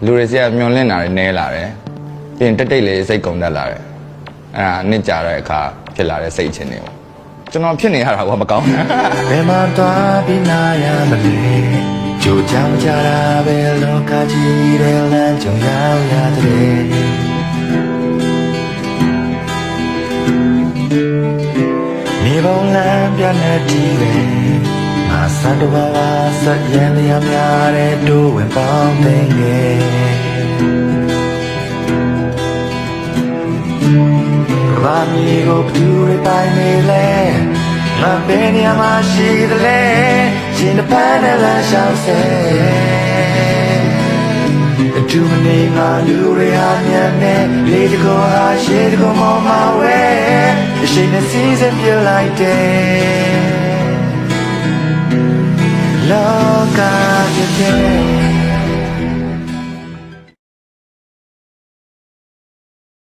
လူတွေစီကမျောလင့်လာတယ်နဲလာတယ်ပြင်တက်တိတ်လေးစိတ်ကုန်တတ်လာတယ်အဲ့ဒါနှစ်ကြာတဲ့အခါဖြစ်လာတဲ့စိတ်ချင်းတွေပေါ့ကျွန်တော်ဖြစ်နေရတာကမကောင်းဘူးဘယ်မှာသွားပြီးနာရမလဲကြိုကြောင်ကြတာပဲလောကကြီးတဲ့လမ်းကြုံရောက်ရတဲ့နေပုံလမ်းပြနေတီးပဲငါစံတဘာဝဆက်ရန်လျာများတဲ့တို့ဝင်ပေါင်းသိငယ်ဘာမီကိုဘသူတွေပိုင်းနေလဲငါဘယ်နေရာမှာရှိသလဲရှင်တစ်ဖက်နဲ့လမ်းလျှောက်ဆဲအတူမနေငါလူတွေဟာမြန်နေလေတကောဟာရှေ့တကောမောင်းမဝဲအရှိန်နဲ့စီးစပြလိုက်တယ်လောကရဲ့